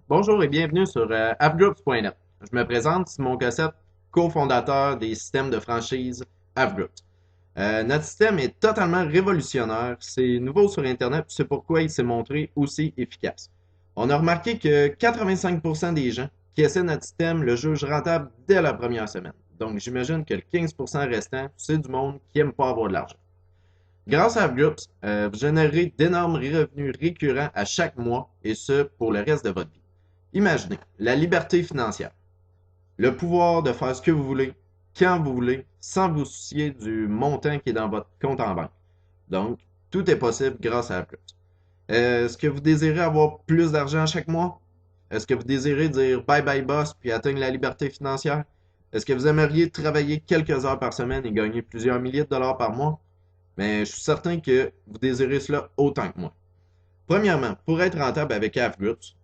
Bonjour et bienvenue sur appgroups.net. Je me présente, Simon Cossette, cofondateur des systèmes de franchise AppGroups. Notre système est totalement révolutionnaire, c'est nouveau sur Internet, c'est pourquoi il s'est montré aussi efficace. On a remarqué que 85% des gens qui essaient notre système le jugent rentable dès la première semaine. Donc j'imagine que le 15% restant, c'est du monde qui aime pas avoir de l'argent. Grâce à AppGroups, vous générez d'énormes revenus récurrents à chaque mois et ce pour le reste de votre vie. Imaginez la liberté financière, le pouvoir de faire ce que vous voulez, quand vous voulez, sans vous soucier du montant qui est dans votre compte en banque. Donc, tout est possible grâce à AppGroups. Est-ce que vous désirez avoir plus d'argent chaque mois? Est-ce que vous désirez dire bye bye boss puis atteindre la liberté financière? Est-ce que vous aimeriez travailler quelques heures par semaine et gagner plusieurs milliers de dollars par mois? Mais je suis certain que vous désirez cela autant que moi. Premièrement, pour être rentable avec AppGroups,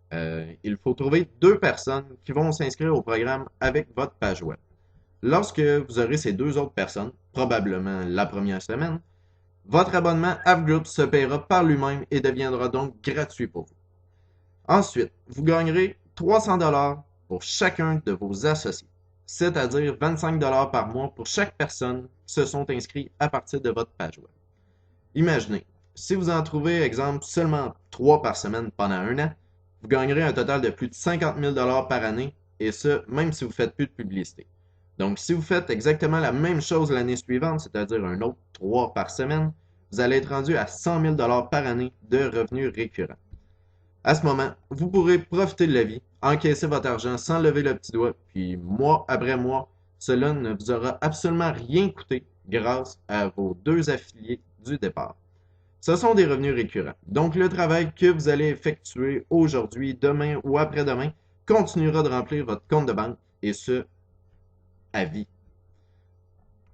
il faut trouver deux personnes qui vont s'inscrire au programme avec votre page web. Lorsque vous aurez ces deux autres personnes, probablement la première semaine, votre abonnement AppGroups se paiera par lui-même et deviendra donc gratuit pour vous. Ensuite, vous gagnerez 300 dollars pour chacun de vos associés, c'est-à-dire 25 dollars par mois pour chaque personne qui se sont inscrits à partir de votre page web. Imaginez, si vous en trouvez, exemple, seulement 3 par semaine pendant un an, vous gagnerez un total de plus de 50 000 par année, et ce, même si vous ne faites plus de publicité. Donc, si vous faites exactement la même chose l'année suivante, c'est-à-dire un autre 3 par semaine, vous allez être rendu à 100 000 par année de revenus récurrents. À ce moment, vous pourrez profiter de la vie, encaisser votre argent sans lever le petit doigt, puis mois après mois, cela ne vous aura absolument rien coûté grâce à vos deux affiliés du départ. Ce sont des revenus récurrents. Donc le travail que vous allez effectuer aujourd'hui, demain ou après-demain continuera de remplir votre compte de banque et ce, à vie.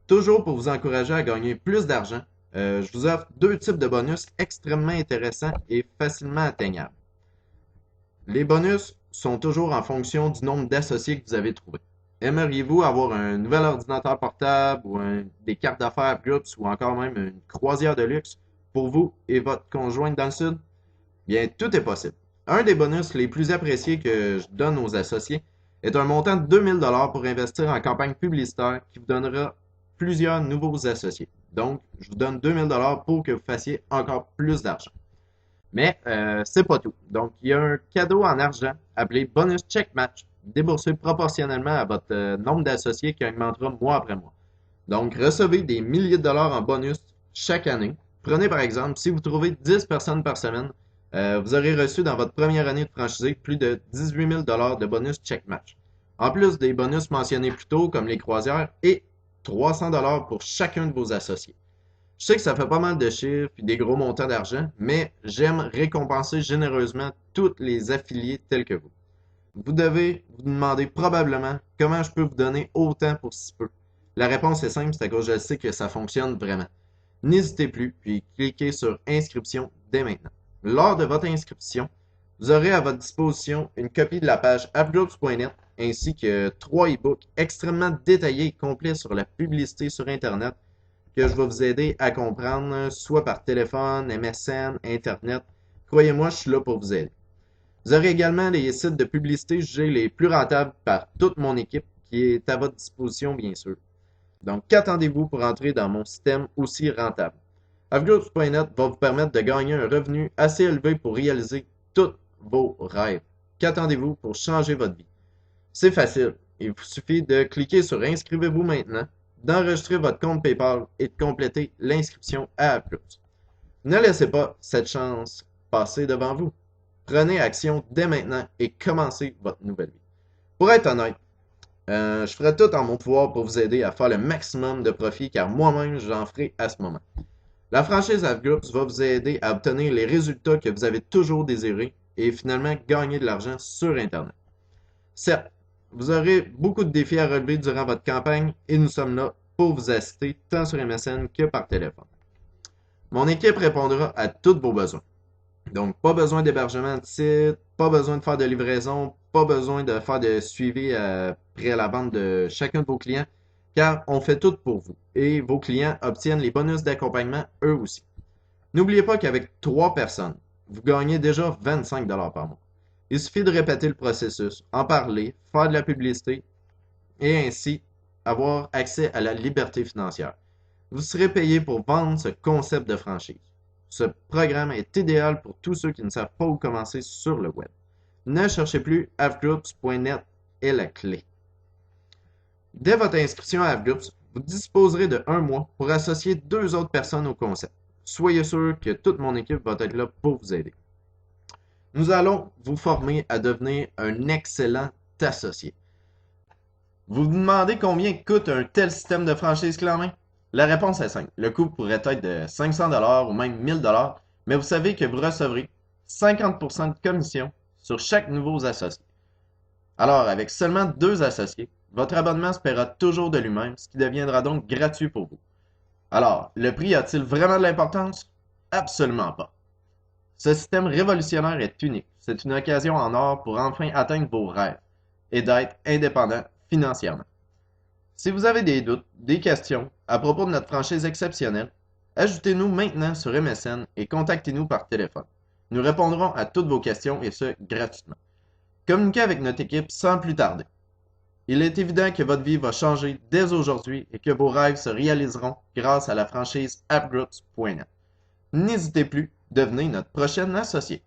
Toujours pour vous encourager à gagner plus d'argent, je vous offre deux types de bonus extrêmement intéressants et facilement atteignables. Les bonus sont toujours en fonction du nombre d'associés que vous avez trouvé. Aimeriez-vous avoir un nouvel ordinateur portable ou des cartes d'affaires Groups ou encore même une croisière de luxe pour vous et votre conjointe dans le sud? Bien, tout est possible. Un des bonus les plus appréciés que je donne aux associés est un montant de 2000 dollars pour investir en campagne publicitaire qui vous donnera plusieurs nouveaux associés. Donc, je vous donne 2000 dollars pour que vous fassiez encore plus d'argent. Mais c'est pas tout. Donc, il y a un cadeau en argent appelé Bonus Check Match, déboursé proportionnellement à votre nombre d'associés qui augmentera mois après mois. Donc, recevez des milliers de dollars en bonus chaque année. Prenez par exemple, si vous trouvez 10 personnes par semaine, vous aurez reçu dans votre première année de franchisé plus de 18 000 dollars de bonus Check Match. En plus des bonus mentionnés plus tôt, comme les croisières, et 300 dollars pour chacun de vos associés. Je sais que ça fait pas mal de chiffres et des gros montants d'argent, mais j'aime récompenser généreusement tous les affiliés tels que vous. Vous devez vous demander probablement comment je peux vous donner autant pour si peu. La réponse est simple, c'est à cause que je sais que ça fonctionne vraiment. N'hésitez plus, puis cliquez sur inscription dès maintenant. Lors de votre inscription, vous aurez à votre disposition une copie de la page appgroups.net ainsi que trois e-books extrêmement détaillés et complets sur la publicité sur Internet que je vais vous aider à comprendre, soit par téléphone, MSN, Internet. Croyez-moi, je suis là pour vous aider. Vous aurez également les sites de publicité jugés les plus rentables par toute mon équipe qui est à votre disposition, bien sûr. Donc, qu'attendez-vous pour entrer dans mon système aussi rentable? Avgroups.net va vous permettre de gagner un revenu assez élevé pour réaliser tous vos rêves. Qu'attendez-vous pour changer votre vie? C'est facile. Il vous suffit de cliquer sur Inscrivez-vous maintenant, d'enregistrer votre compte PayPal et de compléter l'inscription à AppGroups. Ne laissez pas cette chance passer devant vous. Prenez action dès maintenant et commencez votre nouvelle vie. Pour être honnête, je ferai tout en mon pouvoir pour vous aider à faire le maximum de profit car moi-même j'en ferai à ce moment. La franchise AppGroups va vous aider à obtenir les résultats que vous avez toujours désirés et finalement gagner de l'argent sur Internet. Certes, vous aurez beaucoup de défis à relever durant votre campagne et nous sommes là pour vous assister tant sur MSN que par téléphone. Mon équipe répondra à tous vos besoins. Donc, pas besoin d'hébergement de site, pas besoin de faire de livraison, pas besoin de faire de suivi après la vente de chacun de vos clients, car on fait tout pour vous et vos clients obtiennent les bonus d'accompagnement eux aussi. N'oubliez pas qu'avec 3 personnes, vous gagnez déjà 25 dollars par mois. Il suffit de répéter le processus, en parler, faire de la publicité et ainsi avoir accès à la liberté financière. Vous serez payé pour vendre ce concept de franchise. Ce programme est idéal pour tous ceux qui ne savent pas où commencer sur le web. Ne cherchez plus, avgroups.net est la clé. Dès votre inscription à AveGroups, vous disposerez de 1 mois pour associer 2 autres personnes au concept. Soyez sûr que toute mon équipe va être là pour vous aider. Nous allons vous former à devenir un excellent associé. Vous vous demandez combien coûte un tel système de franchise clé en main? La réponse est simple. Le coût pourrait être de 500$ ou même 1000$, mais vous savez que vous recevrez 50% de commission sur chaque nouveau associé. Alors, avec seulement 2 associés, votre abonnement se paiera toujours de lui-même, ce qui deviendra donc gratuit pour vous. Alors, le prix a-t-il vraiment de l'importance? Absolument pas. Ce système révolutionnaire est unique. C'est une occasion en or pour enfin atteindre vos rêves et d'être indépendant financièrement. Si vous avez des doutes, des questions à propos de notre franchise exceptionnelle, ajoutez-nous maintenant sur MSN et contactez-nous par téléphone. Nous répondrons à toutes vos questions et ce, gratuitement. Communiquez avec notre équipe sans plus tarder. Il est évident que votre vie va changer dès aujourd'hui et que vos rêves se réaliseront grâce à la franchise avgroups.net. N'hésitez plus, devenez notre prochain associé.